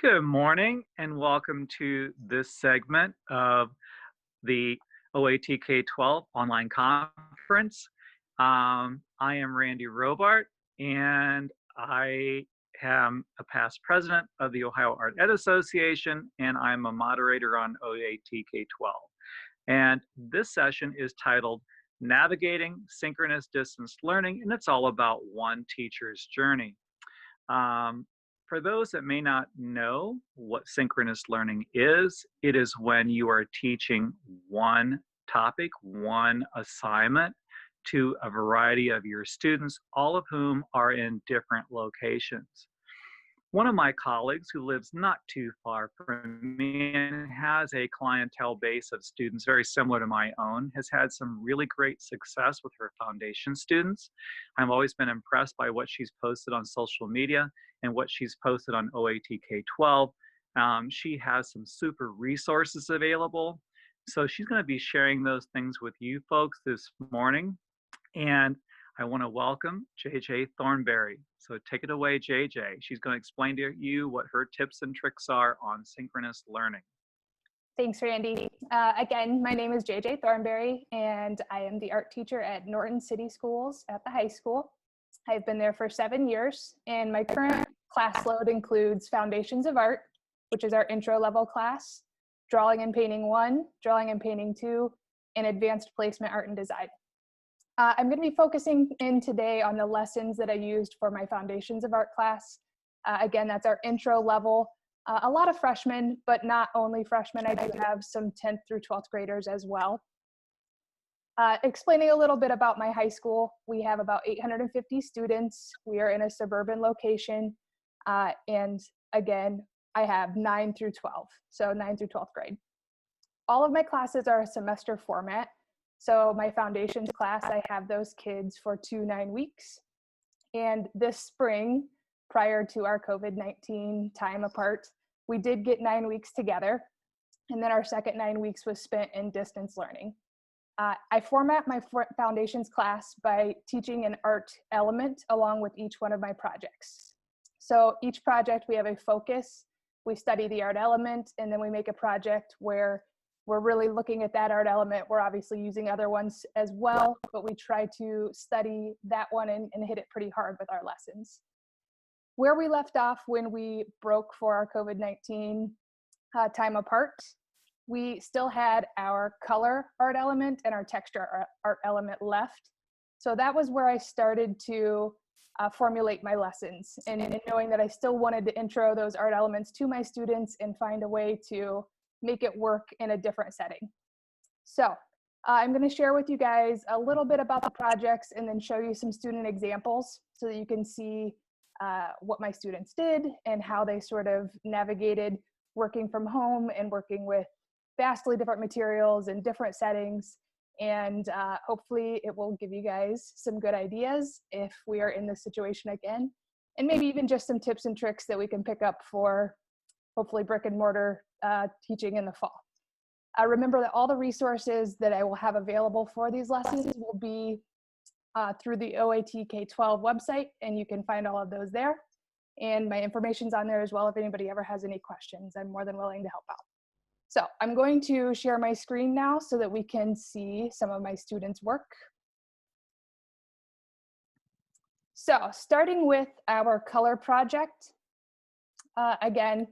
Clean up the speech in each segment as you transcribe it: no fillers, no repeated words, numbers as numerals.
Good morning and welcome to this segment of the OATK12 online conference. I am Randy Robart and I am a past president of the Ohio Art Ed Association and I'm a moderator on OATK12. And this session is titled Navigating Synchronous Distance Learning, and it's all about one teacher's journey. For those that may not know what synchronous learning is, it is when you are teaching one topic, one assignment to a variety of your students, all of whom are in different locations. One of my colleagues who lives not too far from me and has a clientele base of students very similar to my own has had some really great success with her foundation students. I've always been impressed by what she's posted on social media and what she's posted on OATK12. She has some super resources available. So she's going to be sharing those things with you folks this morning. And I want to welcome JJ Thornberry. So take it away, JJ. She's going to explain to you what her tips and tricks are on synchronous learning. Thanks, Randy. Again, my name is JJ Thornberry, and I am the art teacher at Norton City Schools at the high school. I've been there for 7 years, and my current class load includes Foundations of Art, which is our intro level class, Drawing and Painting 1, Drawing and Painting 2, and Advanced Placement Art and Design. I'm going to be focusing in today on the lessons that I used for my Foundations of Art class. Again, that's our intro level. A lot of freshmen, but not only freshmen. I do have some 10th through 12th graders as well. Explaining a little bit about my high school, we have about 850 students. We are in a suburban location. And again, I have 9 through 12, so 9 through 12th grade. All of my classes are a semester format. So my foundations class, I have those kids for 2 9 weeks. And this spring, prior to our COVID-19 time apart, we did get 9 weeks together. And then our second 9 weeks was spent in distance learning. I format my foundations class by teaching an art element along with each one of my projects. So each project we have a focus, we study the art element, and then we make a project where we're really looking at that art element. We're obviously using other ones as well, but we try to study that one and hit it pretty hard with our lessons. Where we left off when we broke for our COVID-19 time apart, we still had our color art element and our texture art element left. So that was where I started to formulate my lessons and knowing that I still wanted to intro those art elements to my students and find a way to make it work in a different setting. So I'm going to share with you guys a little bit about the projects and then show you some student examples so that you can see what my students did and how they sort of navigated working from home and working with vastly different materials and different settings. And hopefully it will give you guys some good ideas if we are in this situation again, and maybe even just some tips and tricks that we can pick up for hopefully brick and mortar teaching in the fall. Remember that all the resources that I will have available for these lessons will be through the OATK12 website, and you can find all of those there. And my information's on there as well if anybody ever has any questions. I'm more than willing to help out. So I'm going to share my screen now so that we can see some of my students' work. So starting with our color project, again,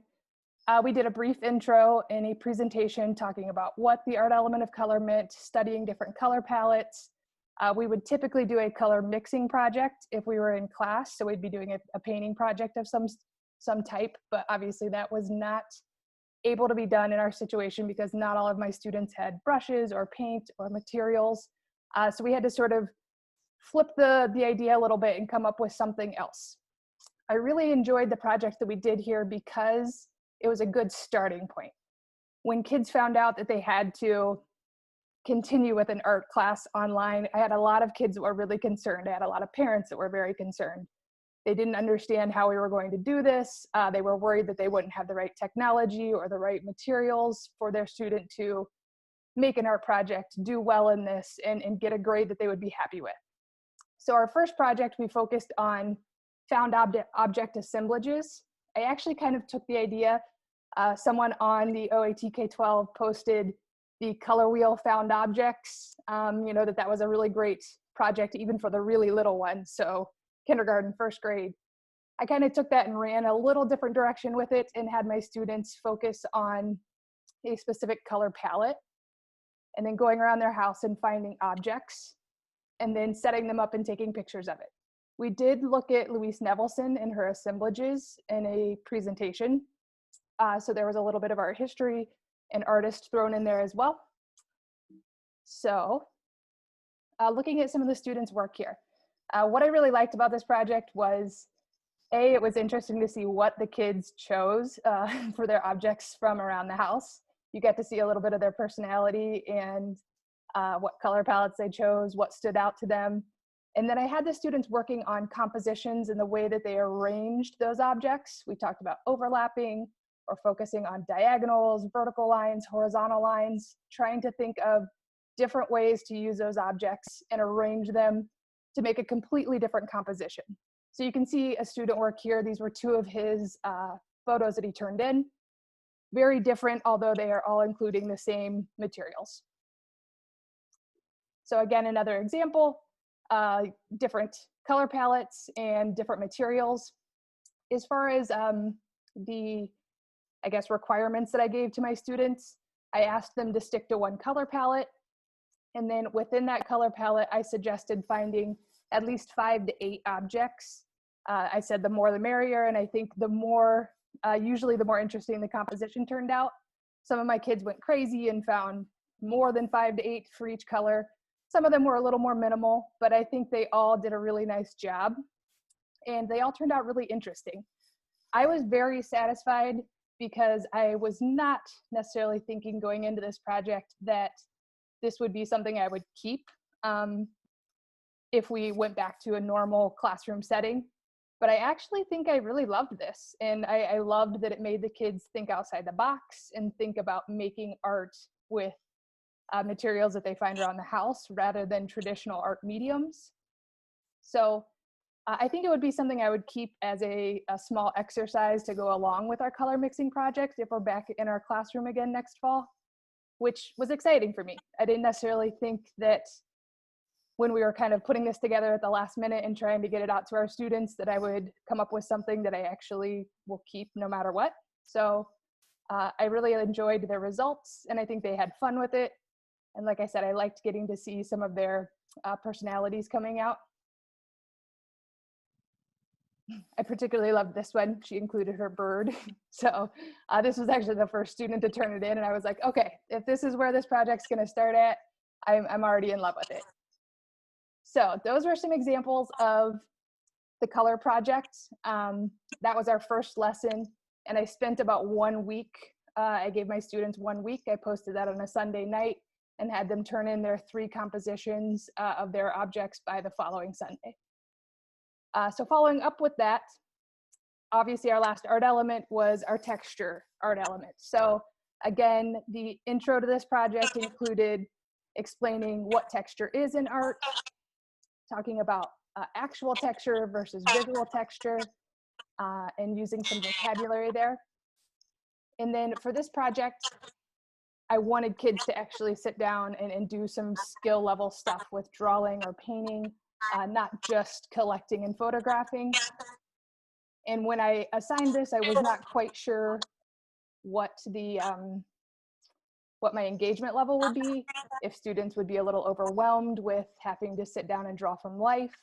we did a brief intro and a presentation talking about what the art element of color meant, studying different color palettes. We would typically do a color mixing project if we were in class. So we'd be doing a painting project of some type, but obviously that was not able to be done in our situation because not all of my students had brushes or paint or materials. So we had to sort of flip the idea a little bit and come up with something else. I really enjoyed the project that we did here because it was a good starting point. When kids found out that they had to continue with an art class online, I had a lot of kids that were really concerned. I had a lot of parents that were very concerned. They didn't understand how we were going to do this. They were worried that they wouldn't have the right technology or the right materials for their student to make an art project, do well in this, and get a grade that they would be happy with. So our first project, we focused on found object assemblages. I actually kind of took the idea. Someone on the OATK12 posted the color wheel found objects, that was a really great project, even for the really little ones. So kindergarten, first grade. I kind of took that and ran a little different direction with it and had my students focus on a specific color palette and then going around their house and finding objects and then setting them up and taking pictures of it. We did look at Louise Nevelson and her assemblages in a presentation. So there was a little bit of art history and artist thrown in there as well. So looking at some of the students' work here. What I really liked about this project was, it was interesting to see what the kids chose for their objects from around the house. You get to see a little bit of their personality and what color palettes they chose, what stood out to them. And then I had the students working on compositions and the way that they arranged those objects. We talked about overlapping or focusing on diagonals, vertical lines, horizontal lines, trying to think of different ways to use those objects and arrange them to make a completely different composition. So you can see a student work here. These were two of his photos that he turned in. Very different, although they are all including the same materials. So again, another example, different color palettes and different materials. As far as the, I guess, requirements that I gave to my students, I asked them to stick to one color palette. And then within that color palette, I suggested finding at least 5 to 8 objects. I said the more the merrier, and I think the more, usually the more interesting the composition turned out. Some of my kids went crazy and found more than 5 to 8 for each color. Some of them were a little more minimal, but I think they all did a really nice job, and they all turned out really interesting. I was very satisfied because I was not necessarily thinking going into this project that this would be something I would keep if we went back to a normal classroom setting. But I actually think I really loved this. And I loved that it made the kids think outside the box and think about making art with materials that they find around the house rather than traditional art mediums. So I think it would be something I would keep as a small exercise to go along with our color mixing project if we're back in our classroom again next fall, which was exciting for me. I didn't necessarily think that when we were kind of putting this together at the last minute and trying to get it out to our students that I would come up with something that I actually will keep no matter what. So I really enjoyed their results and I think they had fun with it. And like I said, I liked getting to see some of their personalities coming out. I particularly loved this one. She included her bird. So this was actually the first student to turn it in. And I was like, okay, if this is where this project's gonna start at, I'm already in love with it. So those were some examples of the color project. That was our first lesson. And I spent about 1 week. I gave my students 1 week. I posted that on a Sunday night and had them turn in their 3 compositions of their objects by the following Sunday. So following up with that, obviously our last art element was our texture art element. So again, the intro to this project included explaining what texture is in art, talking about actual texture versus visual texture, and using some vocabulary there. And then for this project, I wanted kids to actually sit down and do some skill level stuff with drawing or painting, not just collecting and photographing. And when I assigned this, I was not quite sure what the what my engagement level would be, if students would be a little overwhelmed with having to sit down and draw from life.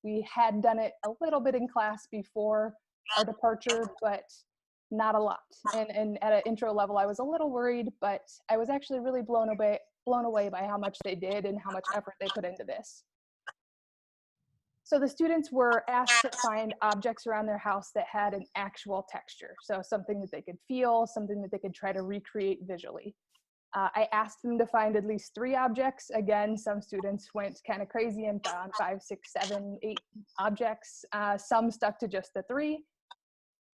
We had done it a little bit in class before our departure, but not a lot. And at an intro level, I was a little worried, but I was actually really blown away by how much they did and how much effort they put into this. So the students were asked to find objects around their house that had an actual texture. So something that they could feel, something that they could try to recreate visually. I asked them to find at least 3 objects. Again, some students went kind of crazy and found 5, 6, 7, 8 objects. Some stuck to just the 3.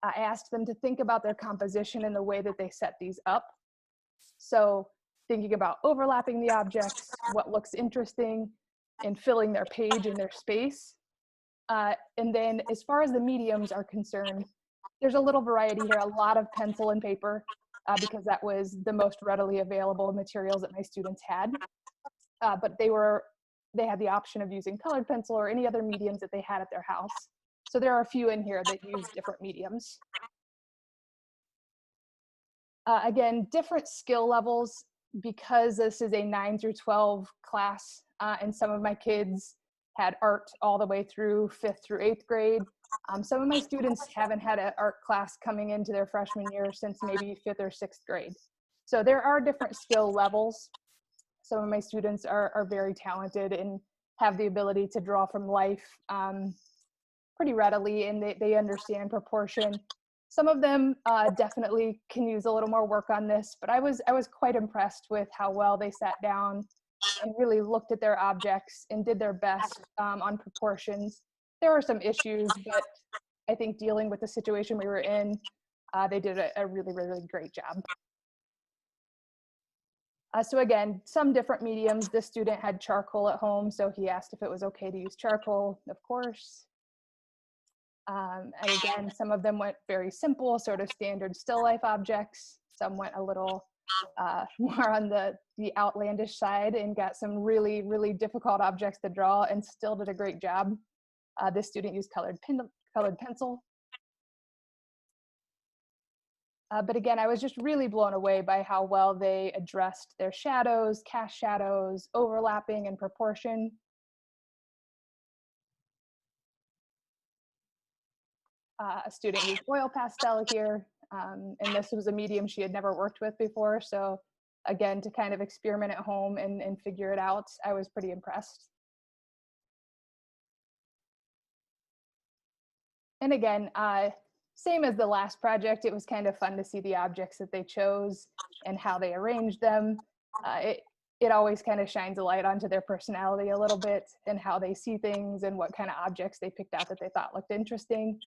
I asked them to think about their composition and the way that they set these up. So thinking about overlapping the objects, what looks interesting, and filling their page and their space. And then as far as the mediums are concerned, there's a little variety here, a lot of pencil and paper, because that was the most readily available materials that my students had. But they had the option of using colored pencil or any other mediums that they had at their house. So there are a few in here that use different mediums. Again, different skill levels, because this is a 9 through 12 class, and some of my kids had art all the way through 5th through 8th grade. Some of my students haven't had an art class coming into their freshman year since maybe 5th or 6th grade. So there are different skill levels. Some of my students are very talented and have the ability to draw from life pretty readily, and they understand proportion. Some of them definitely can use a little more work on this, but I was quite impressed with how well they sat down and really looked at their objects and did their best on proportions. There were some issues, but I think dealing with the situation we were in, they did a really, really great job. So again, some different mediums. This student had charcoal at home, so he asked if it was okay to use charcoal, of course. And again, some of them went very simple, sort of standard still life objects. Some went a little more on the outlandish side and got some really, really difficult objects to draw and still did a great job. This student used colored pencil. But again, I was just really blown away by how well they addressed their shadows, cast shadows, overlapping and proportion. A student used oil pastel here, and this was a medium she had never worked with before. So again, to kind of experiment at home and figure it out, I was pretty impressed. And again, same as the last project, it was kind of fun to see the objects that they chose and how they arranged them. It always kind of shines a light onto their personality a little bit and how they see things and what kind of objects they picked out that they thought looked interesting.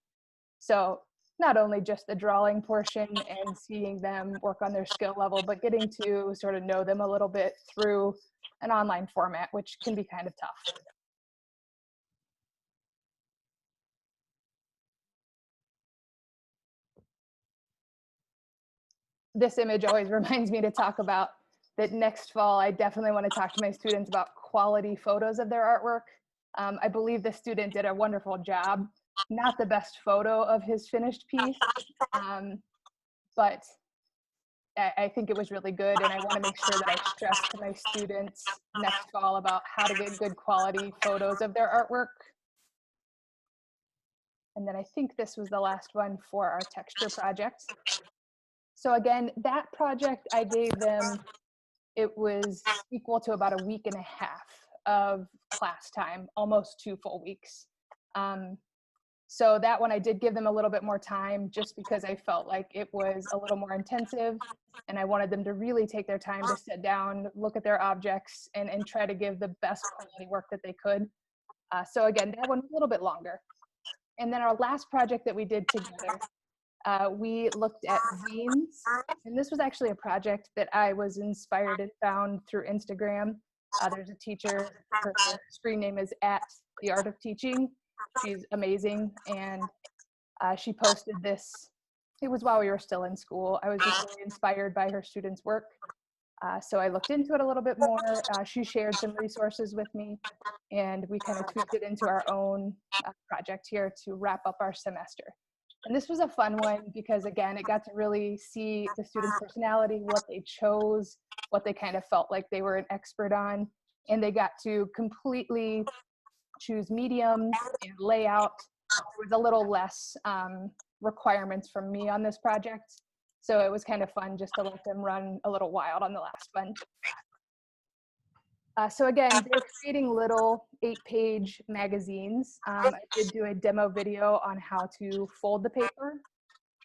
So not only just the drawing portion and seeing them work on their skill level, but getting to sort of know them a little bit through an online format, which can be kind of tough. This image always reminds me to talk about that next fall. I definitely want to talk to my students about quality photos of their artwork. I believe the student did a wonderful job. Not the best photo of his finished piece, but I think it was really good, and I want to make sure that I stress to my students next fall about how to get good quality photos of their artwork. And then I think this was the last one for our texture project. So again, that project I gave them, it was equal to about a week and a half of class time, almost 2 full weeks. So that one I did give them a little bit more time just because I felt like it was a little more intensive and I wanted them to really take their time to sit down, look at their objects and try to give the best quality work that they could. So again, that one a little bit longer. And then our last project that we did together, we looked at zines, and this was actually a project that I was inspired and found through Instagram. There's a teacher, her screen name is @theartofteaching. She's amazing, and she posted this. It was while we were still in school. I was just really inspired by her students' work. So I looked into it a little bit more. She shared some resources with me, and we kind of tweaked it into our own project here to wrap up our semester. And this was a fun one because, again, it got to really see the students' personality, what they chose, what they kind of felt like they were an expert on, and they got to completely choose mediums and layout. There was a little less requirements from me on this project. So it was kind of fun just to let them run a little wild on the last one. So again, they're creating little 8-page magazines. I did do a demo video on how to fold the paper.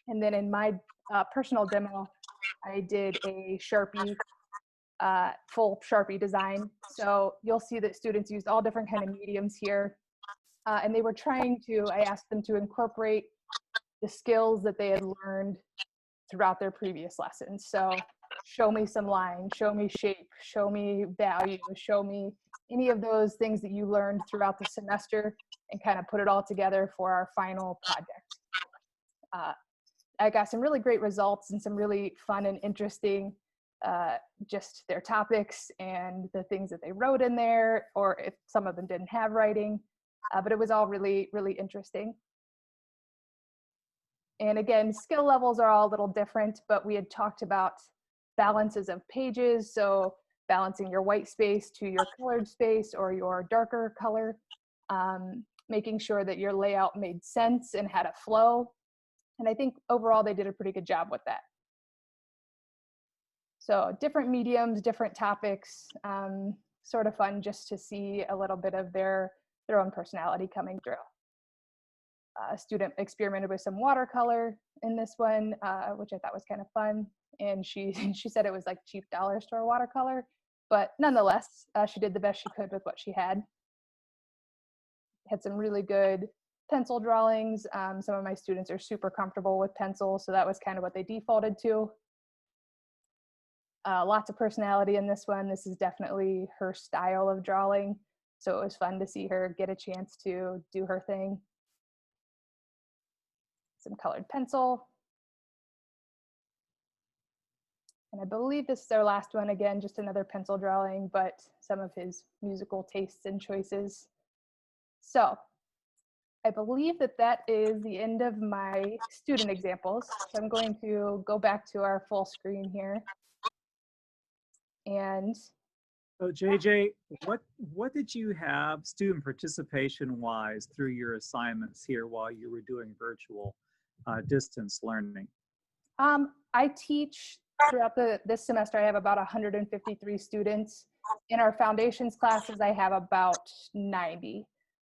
And then in my personal demo, I did a Sharpie, full Sharpie design. So you'll see that students used all different kind of mediums here. And they were trying to, I asked them to incorporate the skills that they had learned throughout their previous lessons. So show me some lines, show me shape, show me value, show me any of those things that you learned throughout the semester and kind of put it all together for our final project. I got some really great results and some really fun and interesting, just their topics and the things that they wrote in there, or if some of them didn't have writing, but it was all really, really interesting. And again, skill levels are all a little different, but we had talked about balances of pages. So balancing your white space to your colored space or your darker color, making sure that your layout made sense and had a flow. And I think overall they did a pretty good job with that. So different mediums, different topics, sort of fun just to see a little bit of their own personality coming through. A student experimented with some watercolor in this one, which I thought was kind of fun. And she said it was like cheap dollar store watercolor, but nonetheless, she did the best she could with what she had. Had some really good pencil drawings. Some of my students are super comfortable with pencil, so that was kind of what they defaulted to. Lots of personality in this one. This is definitely her style of drawing, so it was fun to see her get a chance to do her thing. Some colored pencil. And I believe this is our last one. Again, just another pencil drawing, but some of his musical tastes and choices. So I believe that that is the end of my student examples. So I'm going to go back to our full screen here. And so JJ, what did you have student participation wise through your assignments here while you were doing virtual distance learning? I teach throughout this semester. I have about 153 students. In our foundations classes, I have about 90.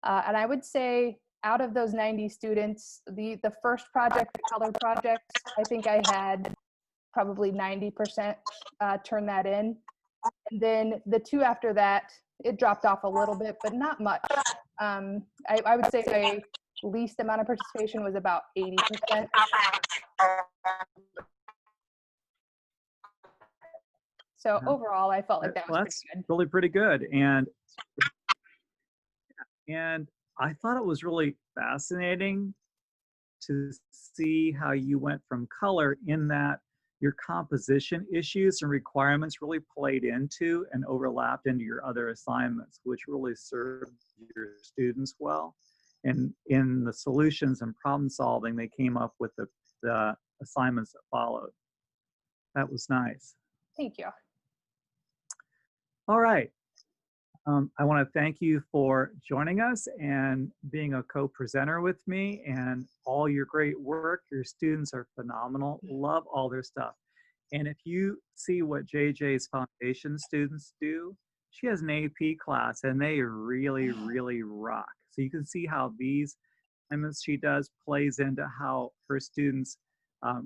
And I would say out of those 90 students, the first project, the color project, I think I had probably 90% turn that in. And then the two after that, it dropped off a little bit, but not much. I would say my least amount of participation was about 80%. So overall, I felt like that was that's pretty good. really pretty good. And I thought it was really fascinating to see how you went from color in that your composition issues and requirements really played into and overlapped into your other assignments, which really served your students well. And in the solutions and problem solving, they came up with the assignments that followed. That was nice. Thank you. All right. I want to thank you for joining us and being a co-presenter with me and all your great work. Your students are phenomenal. Love all their stuff. And if you see what JJ's foundation students do, she has an AP class and they really, really rock. So you can see how these assignments she does plays into how her students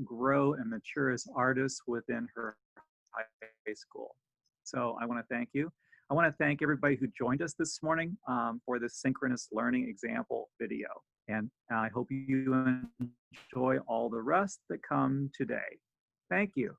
grow and mature as artists within her high school. So I want to thank you. I want to thank everybody who joined us this morning for this synchronous learning example video. And I hope you enjoy all the rest that come today. Thank you.